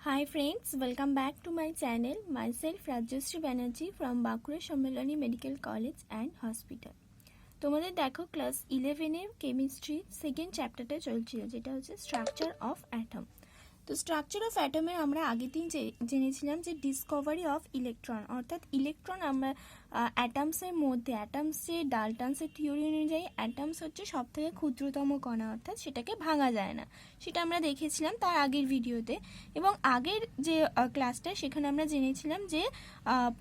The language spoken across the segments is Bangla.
Hi friends, welcome back to my channel. Myself Rajyasree Banerjee from Bankura Sammiloni Medical College and Hospital. তোমাদের দেখো ক্লাস 11 কেমিস্ট্রি সেকেন্ড চ্যাপ্টারটা চলছিল, যেটা হচ্ছে স্ট্রাকচার অফ অ্যাটম। তো স্ট্রাকচার অফ অ্যাটমের আমরা আগের দিন জেনেছিলাম যে ডিসকভারি অফ ইলেকট্রন, অর্থাৎ ইলেকট্রন আমরা অ্যাটমসের মধ্যে, অ্যাটমসের ডাল্টনসের থিওরি অনুযায়ী অ্যাটমস হচ্ছে সব থেকে ক্ষুদ্রতম কণা, অর্থাৎ সেটাকে ভাঙা যায় না। সেটা আমরা দেখেছিলাম তার আগের ভিডিওতে। এবং আগের যে ক্লাসটা সেখানে আমরা জেনেছিলাম যে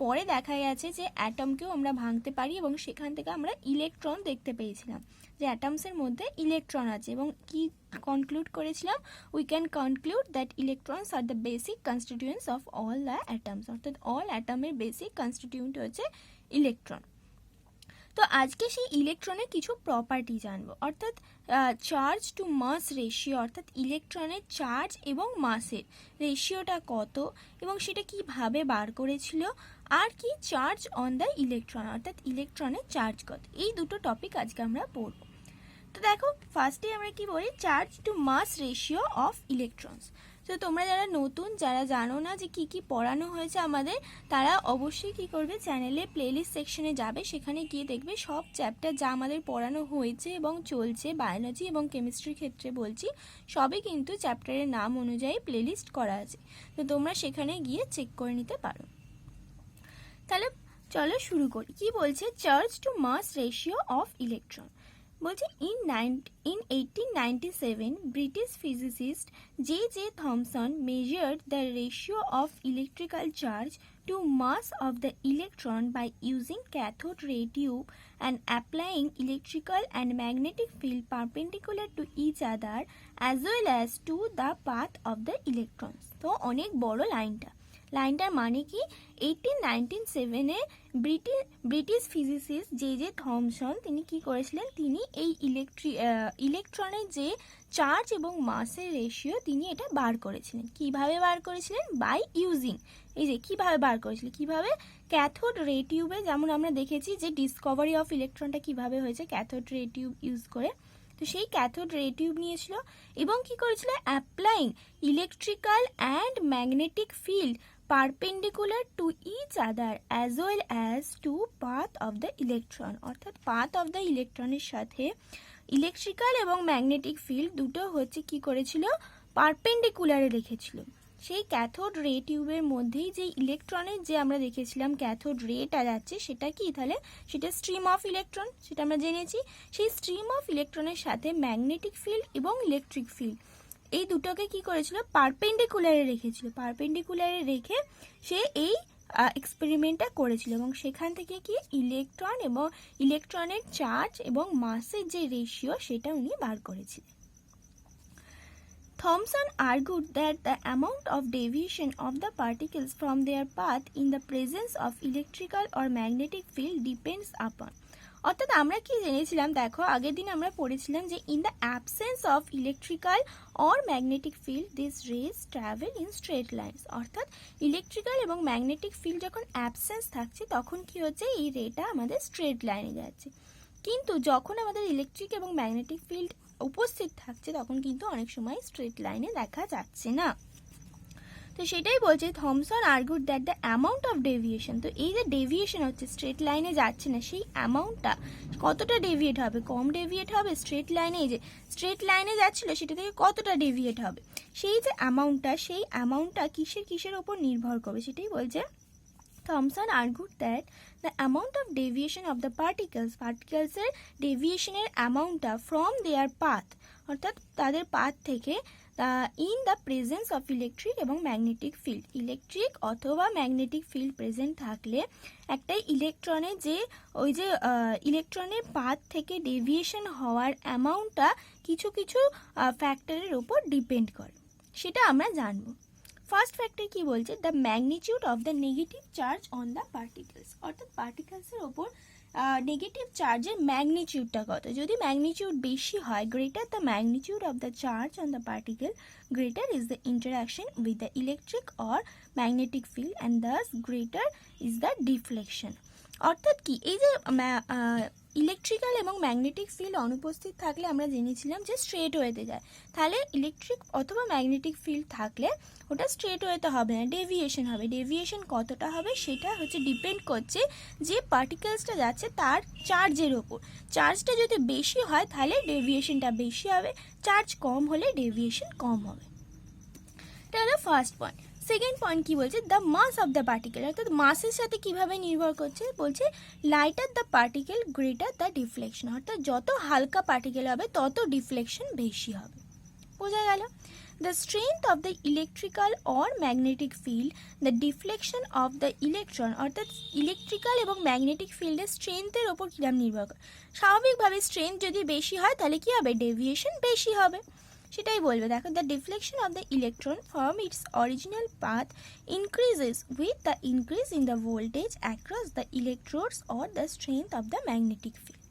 পরে দেখা গেছে যে অ্যাটমকেও আমরা ভাঙতে পারি এবং সেখান থেকে আমরা ইলেকট্রন দেখতে পেয়েছিলাম যে অ্যাটমসের মধ্যে ইলেকট্রন আছে। এবং কি কনক্লুড করেছিলাম? We can conclude that electrons are the basic constituents of all the atoms, অর্থাৎ অল অ্যাটমের বেসিক কনস্টিটিউয়েন্ট হচ্ছে ইলেকট্রন। তো আজকে সেই ইলেকট্রনের কিছু প্রপার্টি জানবো, অর্থাৎ চার্জ টু মাস রেশিও, অর্থাৎ ইলেকট্রনের চার্জ এবং মাসের রেশিওটা কত এবং সেটা কিভাবে বার করেছিল, আর কি চার্জ অন দ্য ইলেকট্রন, অর্থাৎ ইলেকট্রনের চার্জ কত। এই দুটো টপিক আজকে আমরা পড়ব। তো দেখো ফার্স্টে আমরা কি বলি, charge to mass ratio of electrons. তো তোমরা যারা নতুন, যারা জানো না যে কি কি পড়ানো হয়েছে আমাদের, তারা অবশ্যই কি করবে, চ্যানেলে প্লেলিস্ট সেকশনে যাবে, সেখানে গিয়ে দেখবে সব চ্যাপ্টার যা আমাদের পড়ানো হয়েছে এবং চলছে, বায়োলজি এবং কেমিস্ট্রির ক্ষেত্রে বলছি, সবই কিন্তু চ্যাপ্টারের নাম অনুযায়ী প্লেলিস্ট করা আছে। তো তোমরা সেখানে গিয়ে চেক করে নিতে পারো। তাহলে চলো শুরু করি। কি বলছে, charge to mass ratio of electron. বলছে in 1897 British physicist J.J. Thomson measured the ratio of electrical charge to mass of the electron by using cathode ray tube and applying electrical and magnetic field perpendicular to each other as well as to the path of the electrons. তো অনেক বড় লাইনটার মানে কি, 1897 ব্রিটিশ ফিজিসিস্ট J.J. থমসন তিনি কি করেছিলেন, তিনি এই ইলেকট্রনের যে চার্জ এবং মাসের রেশিও তিনি এটা বার করেছিলেন। কিভাবে বার করেছিলেন? বাই ইউজিং, এই যে কিভাবে বার করেছিলেন, কিভাবে, ক্যাথোড রে টিউবে। যেমন আমরা দেখেছি যে ডিসকভারি অফ ইলেকট্রনটা কিভাবে হয়েছে, ক্যাথোড রে টিউব ইউজ করে। তো সেই ক্যাথোড রে টিউব নিয়েছিল এবং কি করেছিল, applying electrical and magnetic field perpendicular to each other as well as to path of the electron, অর্থাৎ পাথ অফ দ্য ইলেকট্রনের সাথে ইলেকট্রিক্যাল এবং ম্যাগনেটিক ফিল্ড দুটো হচ্ছে কি করেছিল, পারপেন্ডিকুলারে রেখেছিল। সেই ক্যাথোড রে টিউবের মধ্যেই যে ইলেকট্রনের যে আমরা দেখেছিলাম ক্যাথোড রেটা যাচ্ছে, সেটা কি, তাহলে সেটা স্ট্রিম অফ ইলেকট্রন, সেটা আমরা জেনেছি। সেই স্ট্রিম অফ ইলেকট্রনের সাথে ম্যাগনেটিক ফিল্ড এবং ইলেকট্রিক ফিল্ড এই দুটোকে কি করেছিল, পারপেন্ডিকুলারে রেখেছিল। পারপেন্ডিকুলারে রেখে সে এই এক্সপেরিমেন্টটা করেছিল এবং সেখান থেকে কি ইলেকট্রন এবং ইলেকট্রনের চার্জ এবং মাসের যে রেশিও সেটা উনি বার করেছিলেন। Thomson argued that the amount of deviation of the particles from their path in the presence of electrical or magnetic field depends upon, অর্থাৎ আমরা কি জেনেছিলাম, দেখো আগের দিন আমরা পড়েছিলাম যে in the absence of electrical or magnetic field this rays travel in straight lines, অর্থাৎ ইলেকট্রিক্যাল এবং ম্যাগনেটিক ফিল্ড যখন অ্যাবসেন্স থাকছে তখন কি হচ্ছে, এই রেটা আমাদের স্ট্রেট লাইনে যাচ্ছে। কিন্তু যখন আমাদের ইলেকট্রিক এবং ম্যাগনেটিক ফিল্ড উপস্থিত থাকছে তখন কিন্তু অনেক সময় স্ট্রেট লাইনে দেখা যাচ্ছে না। তো সেটাই বলছে, Thomson argued that the amount of deviation, তো এই যে ডেভিয়েশন হচ্ছে, স্ট্রেট লাইনে যাচ্ছে না, সেই অ্যামাউন্টটা কতটা ডেভিয়েট হবে, কম ডেভিয়েট হবে স্ট্রেট লাইনে, এই যে স্ট্রেট লাইনে যাচ্ছিল সেটা থেকে কতটা ডেভিয়েট হবে, সেই যে অ্যামাউন্টটা, সেই অ্যামাউন্টটা কিসের ওপর নির্ভর করবে, সেটাই বলছে। Thomson argued that the amount of deviation of the particles-এর ডেভিয়েশনের অ্যামাউন্টটা ফ্রম দেয়ার পাথ, অর্থাৎ তাদের পাথ থেকে, in the presence of electric এবং ম্যাগনেটিক ফিল্ড, ইলেকট্রিক অথবা ম্যাগনেটিক ফিল্ড প্রেজেন্ট থাকলে একটা ইলেকট্রনের যে ওই যে ইলেকট্রনের পাথ থেকে ডেভিয়েশন হওয়ার অ্যামাউন্টটা কিছু কিছু ফ্যাক্টরের উপর ডিপেন্ড করে, সেটা আমরা জানবো। ফার্স্ট ফ্যাক্টর কি বলছে, the magnitude of the negative charge on the particles, অর্থাৎ পার্টিকেলসের ওপর নেগেটিভ চার্জের ম্যাগনিটিউডটা কত। যদি ম্যাগনিটিউড বেশি হয়, greater the magnitude of the charge on the particle, greater is the interaction with the electric or magnetic field and thus greater is the deflection. অর্থাৎ কি, এই যে ইলেকট্রিক্যাল এবং ম্যাগনেটিক ফিল্ড অনুপস্থিত থাকলে আমরা জেনেছিলাম যে স্ট্রেট ওয়েতে যায়, তাহলে ইলেকট্রিক অথবা ম্যাগনেটিক ফিল্ড থাকলে ওটা স্ট্রেট ওয়েতে হবে না, ডেভিয়েশন হবে। ডেভিয়েশন কতটা হবে সেটা হচ্ছে ডিপেন্ড করছে যে পার্টিকেলসটা যাচ্ছে তার চার্জের ওপর। চার্জটা যদি বেশি হয় তাহলে ডেভিয়েশনটা বেশি হবে, চার্জ কম হলে ডেভিয়েশন কম হবে। এটা হলো ফার্স্ট পয়েন্ট। সেকেন্ড পয়েন্ট কি বলছে, the mass of the particle, অর্থাৎ মাসের সাথে কিভাবে নির্ভর করছে, বলছে lighter the particle greater the deflection, অর্থাৎ যত হালকা পার্টিকেল হবে তত ডিফ্লেকশন বেশি হবে। বোঝা গেল? The strength of the electrical or magnetic field, the deflection of the electron, অর্থাৎ ইলেকট্রিক্যাল এবং ম্যাগনেটিক ফিল্ডের স্ট্রেংথের ওপর কিরকম নির্ভর করে। স্বাভাবিকভাবে স্ট্রেংথ যদি বেশি হয় তাহলে কি হবে, ডেভিয়েশন বেশি হবে, সেটাই বলবে। দেখো, the deflection of the electron from its original path increases with the increase in the voltage across the electrodes or the strength of the magnetic field.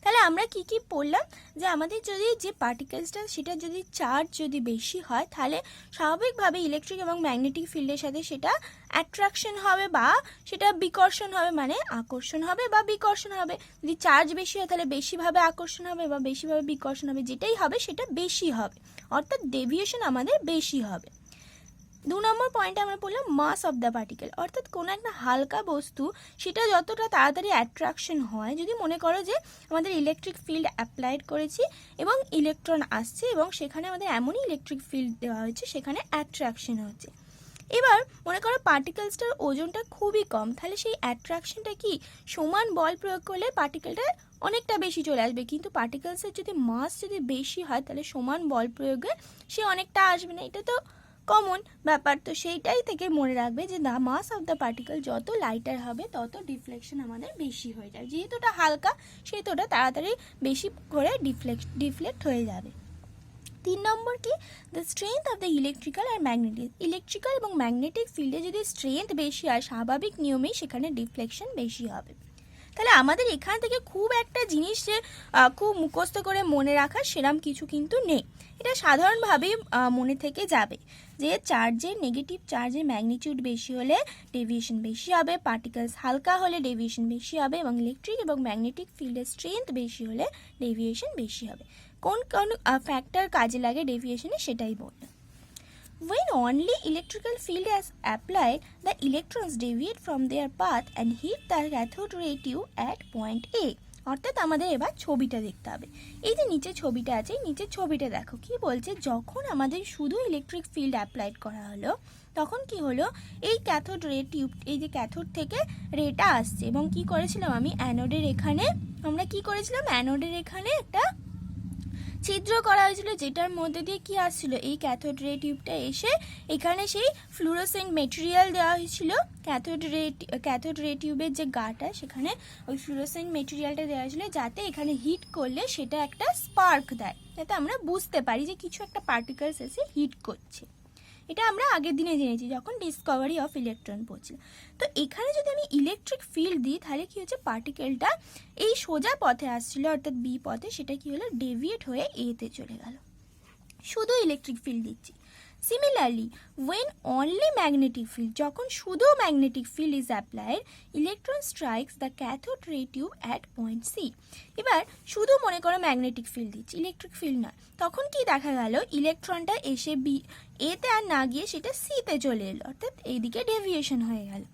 তাহলে আমরা কি কি পড়লাম, যে আমাদের যদি যে পার্টিকেলসটা সেটা যদি চার্জ যদি বেশি হয় তাহলে স্বাভাবিকভাবে ইলেকট্রিক এবং ম্যাগনেটিক ফিল্ডের সাথে সেটা অ্যাট্রাকশন হবে বা সেটা বিকর্ষণ হবে, মানে আকর্ষণ হবে বা বিকর্ষণ হবে। যদি চার্জ বেশি হয় তাহলে বেশিভাবে আকর্ষণ হবে বা বেশিভাবে বিকর্ষণ হবে, যেটাই হবে সেটা বেশি হবে, অর্থাৎ ডেভিয়েশন আমাদের বেশি হবে। 2 নম্বর পয়েন্টে আমরা বললাম মাস অফ দ্য পার্টিকেল, অর্থাৎ কোনো একটা হালকা বস্তু সেটা যতটা তাড়াতাড়ি অ্যাট্রাকশন হয়, যদি মনে করো যে আমাদের ইলেকট্রিক ফিল্ড অ্যাপ্লাইড করেছি এবং ইলেকট্রন আসছে এবং সেখানে আমাদের এমনই ইলেকট্রিক ফিল্ড দেওয়া হয়েছে সেখানে অ্যাট্রাকশন হচ্ছে। এবার মনে করো পার্টিকেলসটার ওজনটা খুবই কম, তাহলে সেই অ্যাট্রাকশনটা কি, সমান বল প্রয়োগ করলে পার্টিকেলটা অনেকটা বেশি চলে আসবে, কিন্তু পার্টিকেলসের যদি মাস যদি বেশি হয় তাহলে সমান বল প্রয়োগে সে অনেকটা আসবে না। এটা তো কমন ব্যাপার, তো সেইটাই থেকে মনে রাখবে যে the mass of the particle যত লাইটার হবে তত ডিফ্লেকশন আমাদের বেশি হয়ে যাবে, যেহেতু ওটা হালকা সেহেতু ওটা তাড়াতাড়ি বেশি করে ডিফ্লেক্ট হয়ে যাবে। 3 নম্বর কি, the strength of the electrical আর ম্যাগনেটিক, ইলেকট্রিক্যাল এবং ম্যাগনেটিক ফিল্ডে যদি স্ট্রেংথ বেশি হয় স্বাভাবিক নিয়মেই সেখানে ডিফ্লেকশন বেশি হবে। তাহলে আমাদের এখান থেকে খুব একটা জিনিস যে খুব মুখস্থ করে মনে রাখা সেরম কিছু কিন্তু নেই, এটা সাধারণভাবেই মনে থেকে যাবে যে চার্জের নেগেটিভ চার্জের ম্যাগনিটিউড বেশি হলে ডেভিয়েশন বেশি হবে, পার্টিকেলস হালকা হলে ডেভিয়েশন বেশি হবে, এবং ইলেকট্রিক এবং ম্যাগনেটিক ফিল্ডের স্ট্রেংথ বেশি হলে ডেভিয়েশন বেশি হবে। কোন কোন ফ্যাক্টর কাজে লাগে ডেভিয়েশনে সেটাই বললাম। When only electrical field is applied, the electrons deviate from their path and hit the cathode ray tube at point A. অর্থাৎ আমাদের এবার ছবিটা দেখতে হবে। এই যে নিচে ছবিটা আছে, নিচের ছবিটা দেখো কি বলছে, যখন আমাদের শুধু ইলেকট্রিক ফিল্ড অ্যাপ্লাইড করা হলো তখন কি হলো, এই ক্যাথোড রে টিউব, এই যে ক্যাথোড থেকে রেটা আসছে এবং কি করেছিলাম আমি অ্যানোডের এখানে, আমরা কি করেছিলাম অ্যানোডের এখানে একটা ছিদ্র করা হয়েছিল, যেটার মধ্যে দিয়ে কি আসছিল, এই ক্যাথোড রে টিউবটা এসে এখানে সেই ফ্লুরোসেন্ট মেটেরিয়াল দেওয়া হয়েছিল। ক্যাথোড রে টিউবের যে গাটা সেখানে ওই ফ্লুরোসেন্ট মেটেরিয়ালটা দেওয়া হয়েছিল, যাতে এখানে হিট করলে সেটা একটা স্পার্ক দেয়, যাতে আমরা বুঝতে পারি যে কিছু একটা পার্টিকেলস এসে হিট করছে। এটা আমরা আগের দিনে জেনেছি যখন ডিসকভারি অফ ইলেকট্রন পড়ছিল। তো এখানে যদি আমি ইলেকট্রিক ফিল্ড দিই তাহলে কি হচ্ছে, পার্টিকেলটা এই সোজা পথে আসছিল অর্থাৎ বি পথে, সেটা কি হলো ডেভিয়েট হয়ে এতে চলে গেল, শুধু ইলেকট্রিক ফিল্ড দিচ্ছি। Similarly when only magnetic field, যখন শুধু magnetic field is applied, electron strikes the cathode ray tube at point C. এবার শুধু মনে করো ম্যাগনেটিক ফিল্ড দিচ্ছি, ইলেকট্রিক ফিল্ড না, তখন কি দেখা গেল ইলেকট্রনটা এসে বি এতে আর না গিয়ে সেটা সিতে চলে এলো, অর্থাৎ এইদিকে ডেভিয়েশন হয়ে গেল।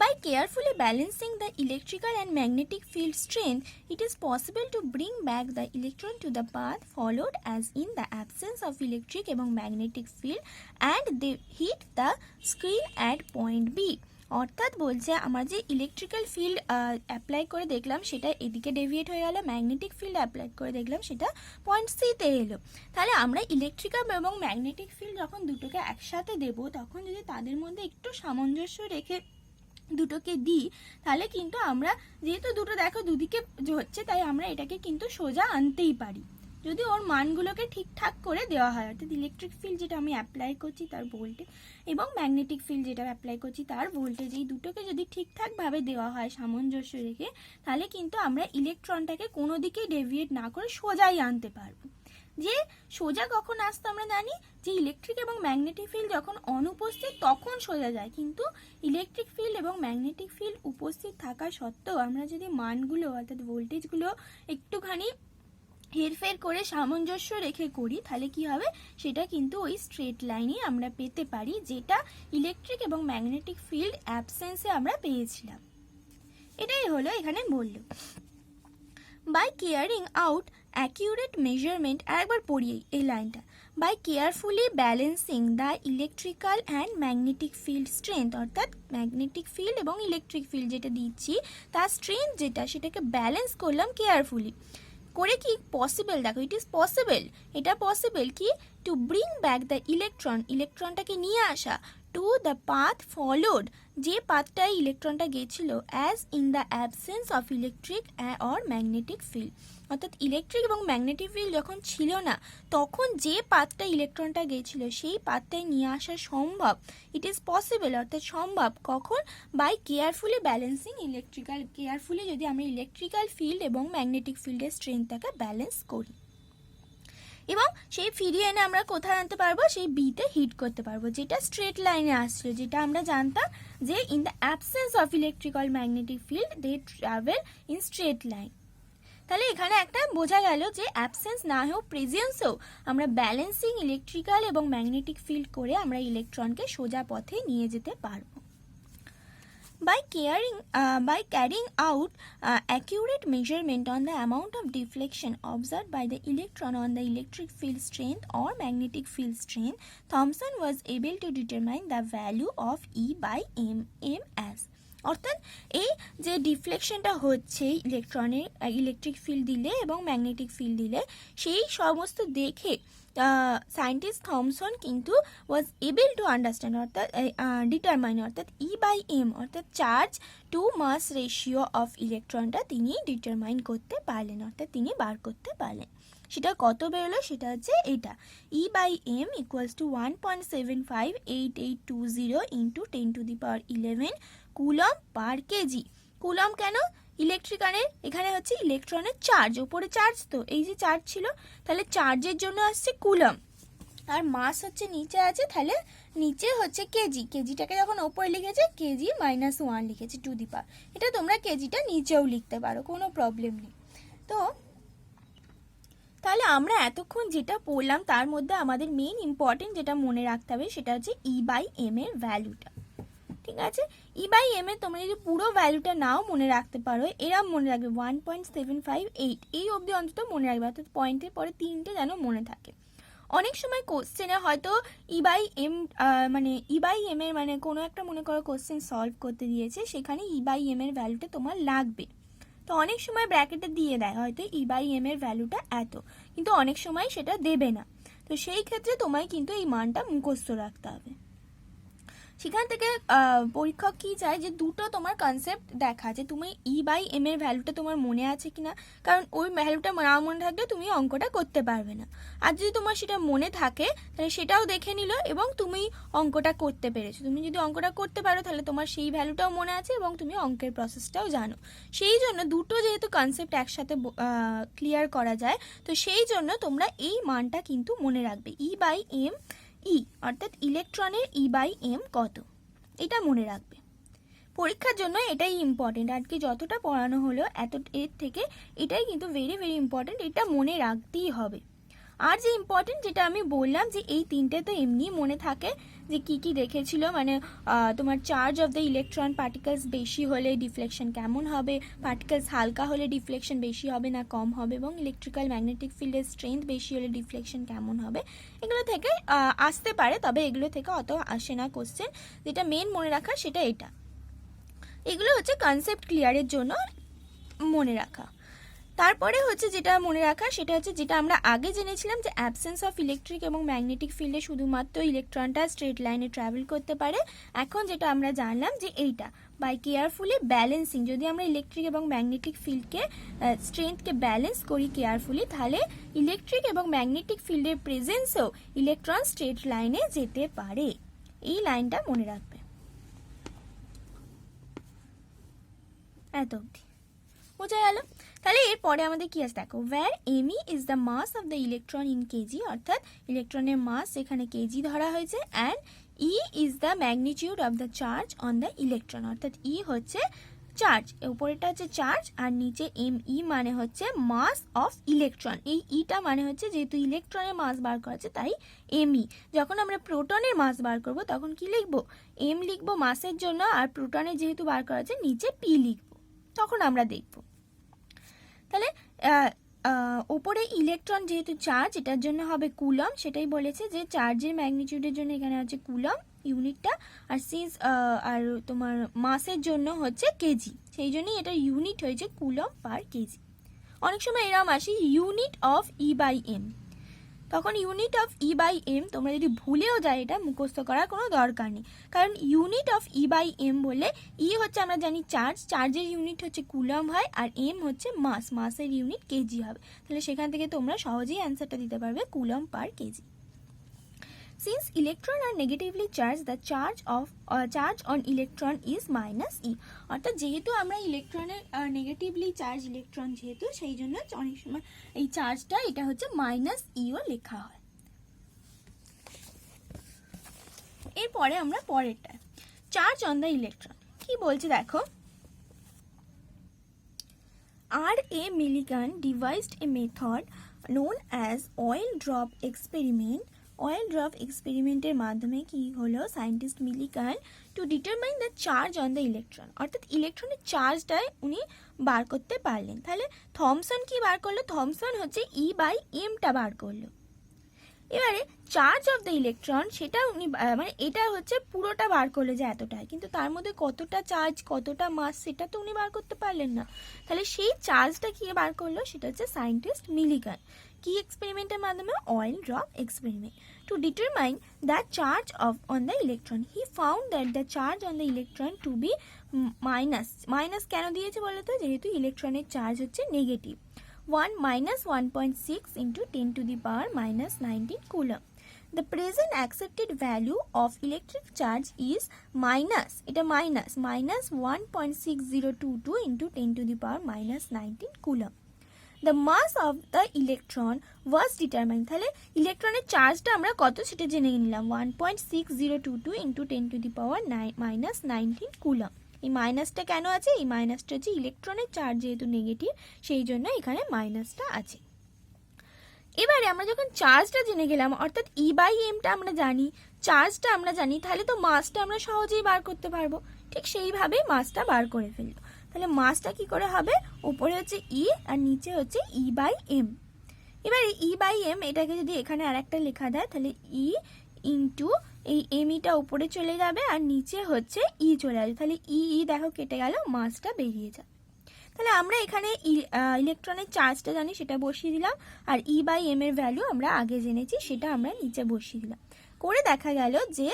By carefully balancing the electrical and magnetic field strength, it is possible to bring back the electron to the path followed as in the absence of electric এবং magnetic field and they hit the screen at point B. অর্থাৎ বলছে আমরা যে ইলেকট্রিক্যাল ফিল্ড অ্যাপ্লাই করে দেখলাম সেটা এদিকে ডেভিয়েট হয়ে গেল, ম্যাগনেটিক ফিল্ড অ্যাপ্লাই করে দেখলাম সেটা পয়েন্ট সিতে এলো। তাহলে আমরা ইলেকট্রিক্যাল এবং ম্যাগনেটিক ফিল্ড যখন দুটোকে একসাথে দেব তখন যদি তাদের মধ্যে একটু সামঞ্জস্য রেখে দুটোকে দিই তাহলে কিন্তু আমরা, যেহেতু দুটো দেখো দুদিকে হচ্ছে, তাই আমরা এটাকে কিন্তু সোজা আনতেই পারি যদি ওর মানগুলোকে ঠিকঠাক করে দেওয়া হয়। অর্থাৎ ইলেকট্রিক ফিল্ড যেটা আমি অ্যাপ্লাই করছি তার ভোল্টেজ এবং ম্যাগনেটিক ফিল্ড যেটা অ্যাপ্লাই করছি তার ভোল্টেজ, এই দুটোকে যদি ঠিকঠাকভাবে দেওয়া হয় সামঞ্জস্য রেখে, তাহলে কিন্তু আমরা ইলেকট্রনটাকে কোনো দিকেই ডেভিয়েট না করে সোজাই আনতে পারবো। যে সোজা কখন আসতো আমরা জানি যে ইলেকট্রিক এবং ম্যাগনেটিক ফিল্ড যখন অনুপস্থিত তখন সোজা যায়, কিন্তু ইলেকট্রিক ফিল্ড এবং ম্যাগনেটিক ফিল্ড উপস্থিত থাকা সত্ত্বেও আমরা যদি মানগুলো অর্থাৎ ভোল্টেজগুলো একটুখানি হেরফের করে সামঞ্জস্য রেখে করি তাহলে কি হবে, সেটা কিন্তু ওই স্ট্রেট লাইনই আমরা পেতে পারি যেটা ইলেকট্রিক এবং ম্যাগনেটিক ফিল্ড অ্যাবসেন্সে আমরা পেয়েছিলাম। এটাই হলো এখানে বলল। By carrying out accurate measurement, আরেকবার পড়ি এই লাইনটা, by carefully balancing the electrical and magnetic field strength, অর্থাৎ ম্যাগনেটিক ফিল্ড এবং ইলেকট্রিক ফিল্ড যেটা দিচ্ছি তার স্ট্রেংথ যেটা সেটাকে ব্যালেন্স করলাম কেয়ারফুলি করে। কি পসিবল, দেখো ইট ইজ পসিবল, এটা পসিবল কি টু ব্রিং ব্যাক দ্য ইলেকট্রনটাকে নিয়ে আসা টু দ্য পাথ ফলোড, যে পাথটায় ইলেকট্রনটা গেছিল as in the absence of electric or magnetic field, অর্থাৎ ইলেকট্রিক এবং ম্যাগনেটিক ফিল্ড যখন ছিল না তখন যে পাথটা ইলেকট্রনটা গেছিল সেই পাথটায় নিয়ে আসা সম্ভব, ইট ইজ পসিবল অর্থাৎ সম্ভব কখন, by carefully balancing electrical, carefully যদি আমরা ইলেকট্রিক্যাল ফিল্ড এবং ম্যাগনেটিক ফিল্ডের স্ট্রেংথটাকে ব্যালেন্স করি এবং সেই ফিরিয়ে এনে আমরা কোথায় আনতে পারবো, সেই বিতে হিট করতে পারবো, যেটা স্ট্রেট লাইনে আসছিল, যেটা আমরা জানতাম যে in the absence of electrical magnetic field they travel in straight line. তাহলে এখানে একটা বোঝা গেল যে অ্যাবসেন্স না হয়েও প্রেজেন্সেও আমরা ব্যালেন্সিং ইলেকট্রিক্যাল এবং ম্যাগনেটিক ফিল্ড করে আমরা ইলেকট্রনকে সোজা পথে নিয়ে যেতে পারবো। By carrying out accurate measurement on the amount of deflection observed by the electron on the electric field strength or magnetic field strength, Thomson was able to determine the value of E by m as, অর্থাৎ এই যে ডিফ্লেকশনটা হচ্ছে ইলেকট্রনের ইলেকট্রিক ফিল্ড দিলে এবং ম্যাগনেটিক ফিল্ড দিলে সেই সমস্ত দেখে সায়েন্টিস্ট থমসন কিন্তু ওয়াজ এবেল টু আন্ডারস্ট্যান্ড অর্থাৎ ডিটারমাইন অর্থাৎ ই বাই এম অর্থাৎ charge to mass ratio of ইলেকট্রনটা তিনি ডিটারমাইন করতে পারলেন, অর্থাৎ তিনি বার করতে পারলেন। সেটা কত বেরোলো, সেটা হচ্ছে এটা E by M equals to 1.758820 into 10⁻11 coulomb per KG. Coulomb কেন, ইলেকট্রিকানের এখানে হচ্ছে ইলেকট্রনের চার্জ, ওপরে চার্জ তো এই যে চার্জ ছিল তাহলে চার্জের জন্য আসছে কুলম, আর মাস হচ্ছে নিচে আছে তাহলে নিচে হচ্ছে কেজি, কেজিটাকে যখন ওপরে লিখেছে কেজি -1 লিখেছে টু দি পাওয়ার, এটা তোমরা কেজিটা নিচেও লিখতে পারো, কোনো প্রবলেম নেই। তো তাহলে আমরা এতক্ষণ যেটা পড়লাম তার মধ্যে আমাদের মেইন ইম্পর্টেন্ট যেটা মনে রাখতে হবে সেটা হচ্ছে ই বাই এম এর ভ্যালুটা, ঠিক আছে। ই বাই এম এর তোমরা যদি পুরো ভ্যালুটা নাও মনে রাখতে পারো, এরম মনে রাখবে 1.758 এই অবধি অন্তত মনে রাখবে, অর্থাৎ পয়েন্টের পরে 3টে যেন মনে থাকে। অনেক সময় কোশ্চেনে হয়তো ই বাই এম মানে ই বাই এম এর মানে কোনো একটা মনে করো কোশ্চেন সলভ করতে দিয়েছে, সেখানে ই বাই এম এর ভ্যালুটা তোমার লাগবে, তো অনেক সময় ব্র্যাকেটে দিয়ে দেয় হয়তো ই বাই এম এর ভ্যালুটা এত, কিন্তু অনেক সময় সেটা দেবে না, তো সেই ক্ষেত্রে তোমায় কিন্তু এই মানটা মুখস্থ রাখতে হবে। সেখান থেকে পরীক্ষক কি চায় যে দুটো তোমার কনসেপ্ট দেখা, যে তুমি ই বাই এম এর ভ্যালুটা তোমার মনে আছে কিনা, কারণ ওই ভ্যালুটা না মনে থাকলে তুমি অঙ্কটা করতে পারবে না, আর যদি তোমার সেটা মনে থাকে তাহলে সেটাও দেখে নিল এবং তুমি অঙ্কটা করতে পেরেছো। তুমি যদি অঙ্কটা করতে পারো তাহলে তোমার সেই ভ্যালুটাও মনে আছে এবং তুমি অঙ্কের প্রসেসটাও জানো, সেই জন্য দুটো যেহেতু কনসেপ্ট একসাথে ক্লিয়ার করা যায়, তো সেই জন্য তোমরা এই মানটা কিন্তু মনে রাখবে ই বাই এম ই অর্থাৎ ইলেকট্রনের ই বাই এম কত, এটা মনে রাখবে। পরীক্ষার জন্য এটাই ইম্পর্টেন্ট, আজকে যতটা পড়ানো হলো এর থেকে এটাই কিন্তু ভেরি ভেরি ইম্পর্টেন্ট, এটা মনে রাখতেই হবে। আর যে ইম্পর্টেন্ট যেটা আমি বললাম যে এই তিনটে তো এমনি মনে থাকে যে কি কি দেখেছিল, মানে তোমার charge of the electron particles বেশি হলে ডিফ্লেকশন কেমন হবে, পার্টিকেলস হালকা হলে ডিফ্লেকশন বেশি হবে না কম হবে, এবং ইলেকট্রিক্যাল ম্যাগনেটিক ফিল্ডের স্ট্রেংথ বেশি হলে ডিফ্লেকশন কেমন হবে, এগুলো থেকে আসতে পারে, তবে এগুলো থেকে অত আসে না কোশ্চেন। যেটা মেন মনে রাখা সেটা এটা, এগুলো হচ্ছে কনসেপ্ট ক্লিয়ারের জন্য মনে রাখা। তারপরে হচ্ছে যেটা মনে রাখা সেটা হচ্ছে যেটা আমরা আগে জেনেছিলাম যে অ্যাবসেন্স অফ ইলেকট্রিক এবং ম্যাগনেটিক ফিল্ডে শুধুমাত্র ইলেকট্রনটা স্ট্রেট লাইনে ট্রাভেল করতে পারে। এখন যেটা আমরা জানলাম যে এইটা বাই কেয়ারফুলি ব্যালেন্সিং, যদি আমরা ইলেকট্রিক এবং ম্যাগনেটিক ফিল্ডকে স্ট্রেংথকে ব্যালেন্স করি কেয়ারফুলি, তাহলে ইলেকট্রিক এবং ম্যাগনেটিক ফিল্ডের প্রেজেন্সেও ইলেকট্রন স্ট্রেট লাইনে যেতে পারে, এই লাইনটা মনে রাখবে। এত অবধি বোঝা গেল? তাহলে এরপরে আমাদের কি আছে দেখো, where me is the mass of the electron in kg, অর্থাৎ ইলেকট্রনের মাস এখানে কেজি ধরা হয়েছে, and E is the magnitude of the charge on the electron, অর্থাৎ E হচ্ছে চার্জ, উপরেটা হচ্ছে চার্জ আর নিচে ME মানে হচ্ছে মাস অফ ইলেকট্রন। এই ইটা মানে হচ্ছে যেহেতু ইলেকট্রনের মাস বার করা আছে তাই ME। যখন আমরা প্রোটনের মাস বার করব তখন কি লিখব, M লিখব মাসের জন্য, আর প্রোটনের যেহেতু বার করা আছে নিচে P লিখব, তখন আমরা দেখব। তাহলে উপরে ইলেকট্রন যেহেতু চার্জ, এটার জন্য হবে কুলম, সেটাই বলেছে যে চার্জের ম্যাগনিটিউডের জন্য এখানে হচ্ছে কুলম ইউনিটটা, আর সিন্স আর তোমার মাসের জন্য হচ্ছে কেজি, সেই জন্যই এটা ইউনিট হয়েছে কুলম পার কেজি। অনেক সময় এরকম আসে unit of E by M, তখন unit of E by M তোমরা যদি ভুলেও যায় এটা মুখস্থ করার কোনো দরকার নেই, কারণ unit of E by M বললে ই হচ্ছে আমরা জানি চার্জ, চার্জের ইউনিট হচ্ছে কুলম হয়, আর এম হচ্ছে মাস, মাসের ইউনিট কেজি হবে। তাহলে সেখান থেকে তোমরা সহজেই অ্যান্সারটা দিতে পারবে coulomb per KG. Since electrons are negatively charged, the charge on electron is minus e, অর্থাৎ যেহেতু আমরা ইলেকট্রনের নেগেটিভলি চার্জ ইলেকট্রন যেহেতু, সেই জন্য অনেক সময় এই চার্জটা এটা হচ্ছে মাইনাস ইও লেখা হয়। এরপরে আমরা পরেরটা, চার্জ অন দ্য ইলেকট্রন কি বলছে দেখো, R.A. Millikan devised a method known as oil drop experiment. Oil drop এক্সপেরিমেন্টের মাধ্যমে কি হলো, scientist Millikan to determine the charge on the electron, অর্থাৎ ইলেকট্রনের চার্জটাই উনি বার করতে পারলেন। তাহলে থমসন কি বার করলো, থমসন হচ্ছে ই বাই এমটা বার করলো। এবারে চার্জ অফ দ্য ইলেকট্রন সেটা উনি মানে এটা হচ্ছে পুরোটা বার করলো যে এতটাই, কিন্তু তার মধ্যে কতটা চার্জ কতটা মাস সেটা তো উনি বার করতে পারলেন না। তাহলে সেই চার্জটা কি বার করলো, সেটা হচ্ছে সায়েন্টিস্ট মিলিকান। কি এক্সপেরিমেন্টের মাধ্যমে, oil drop experiment. To determine the charge on the electron, he found that the charge on the electron to be minus. Minus কেন দিয়েছে বলো তো, যেহেতু ইলেকট্রনের চার্জ হচ্ছে negative. 1 minus 1.6 into 10 to the power minus 19 coulomb. The present accepted value of electric charge is minus 1.6022 into 10 to the power minus 19 coulomb. The mass of the electron was determined. তাহলে ইলেকট্রনের চার্জটা আমরা কত সেটা জেনে নিলাম, 1.6022 into 10 to the power minus 19 coulomb. এই মাইনাসটা কেন আছে, এই মাইনাসটা হচ্ছে ইলেকট্রনের চার্জ যেহেতু নেগেটিভ সেই জন্য এখানে মাইনাসটা আছে। এবারে আমরা যখন চার্জটা জেনে গেলাম, অর্থাৎ ই বাই এমটা আমরা জানি, চার্জটা আমরা জানি, তাহলে তো মাসটা আমরা সহজেই বার করতে পারবো। ঠিক সেইভাবেই মাসটা বার করে ফেললো। তাহলে মাসটা কি করে হবে, উপরে হচ্ছে ই আর নিচে হচ্ছে ই বাই এম। এবারে ই বাই এম এটাকে যদি এখানে আর একটা লেখা দেয়, তাহলে ই ইন্টু এই এমইটা উপরে চলে যাবে আর নিচে হচ্ছে ই চলে আসবে, তাহলে ই দেখো কেটে গেল, মাসটা বেরিয়ে যাবে। তাহলে আমরা এখানে ইলেকট্রনের চার্জটা জানি সেটা বসিয়ে দিলাম, আর ই বাই এম এর ভ্যালু আমরা আগে জেনেছি সেটা আমরা নিচে বসিয়ে দিলাম। করে দেখা গেল যে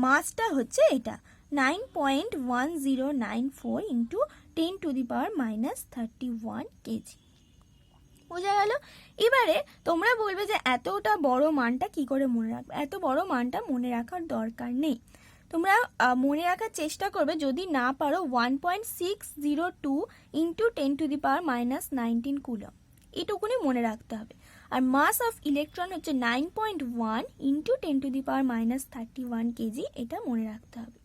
মাসটা হচ্ছে এটা 9.1094 into 10 to the power minus 31 KG. বোঝা গেল? এবারে তোমরা বলবে যে এতটা বড় মানটা কি করে মনে রাখবে, এত বড় মানটা মনে রাখার দরকার নেই। তোমরা মনে রাখার চেষ্টা করবে, যদি না পারো 1.602 into 10 to the power minus 19 coulomb, এটুকুনি মনে রাখতে হবে। আর মাস অফ ইলেকট্রন হচ্ছে 9.1 into 10 to the power minus 31 KG, এটা মনে রাখতে হবে।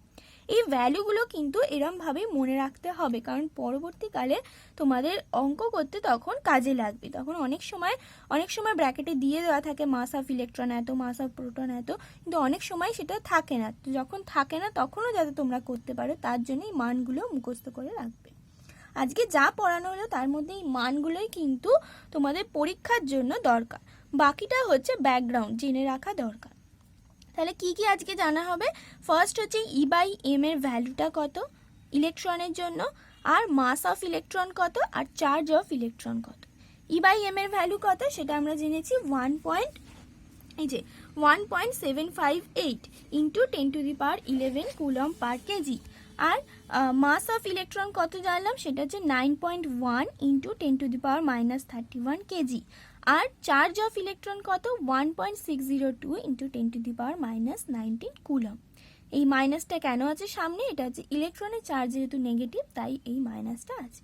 এই ভ্যালুগুলো কিন্তু এরমভাবেই মনে রাখতে হবে, কারণ পরবর্তীকালে তোমাদের অঙ্ক করতে তখন কাজে লাগবে। তখন অনেক সময় ব্র্যাকেটে দিয়ে দেওয়া থাকে মাস অফ ইলেকট্রন এত, মাস অফ প্রোটন এত, কিন্তু অনেক সময় সেটা থাকে না। তো যখন থাকে না তখনও যাতে তোমরা করতে পারো তার জন্য এই মানগুলো মুখস্থ করে রাখবে। আজকে যা পড়ানো হলো তার মধ্যে এই মানগুলোই কিন্তু তোমাদের পরীক্ষার জন্য দরকার, বাকিটা হচ্ছে ব্যাকগ্রাউন্ড জেনে রাখা দরকার। তাহলে কি কি আজকে জানা হবে, ফার্স্ট হচ্ছে ই বাই এম এর ভ্যালুটা কত ইলেকট্রনের জন্য, আর মাস অফ ইলেকট্রন কত, আর চার্জ অফ ইলেকট্রন কত। ই বাই এম এর ভ্যালু কত সেটা আমরা জেনেছি 1.758 into 10 to the power 11 coulomb per KG. আর মাস অফ ইলেকট্রন কত জানলাম, সেটা হচ্ছে 9.1 into 10 to the power minus 31 KG. আর চার্জ অফ ইলেকট্রন কত, 1.602 into 10 to the power minus 19 coulomb. এই মাইনাসটা কেন আছে সামনে, এটা হচ্ছে ইলেকট্রনের চার্জ যেহেতু নেগেটিভ তাই এই মাইনাসটা আছে।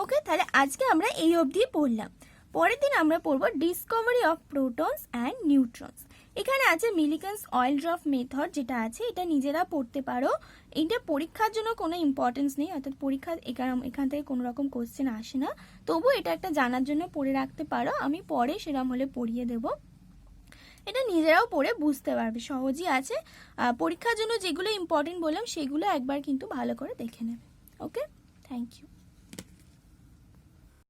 ওকে, তাহলে আজকে আমরা এই অবধি পড়লাম। পরের দিন আমরা পড়বো ডিসকভারি অফ প্রোটনস অ্যান্ড নিউট্রনস। এখানে আছে মিলিকান্স অয়েল ড্রপ মেথড, যেটা আছে এটা নিজেরা পড়তে পারো। এটা পরীক্ষার জন্য কোনো ইম্পর্টেন্স নেই, অর্থাৎ পরীক্ষা এখান থেকে কোনো রকম কোশ্চেন আসে না, তবু এটা একটা জানার জন্য পড়ে রাখতে পারো। আমি পরে সেরকম হলে পড়িয়ে দেবো, এটা নিজেরাও পড়ে বুঝতে পারবে, সহজই আছে। পরীক্ষার জন্য যেগুলো ইম্পর্টেন্ট বললাম সেগুলো একবার কিন্তু ভালো করে দেখে নেবে। ওকে, থ্যাংক ইউ।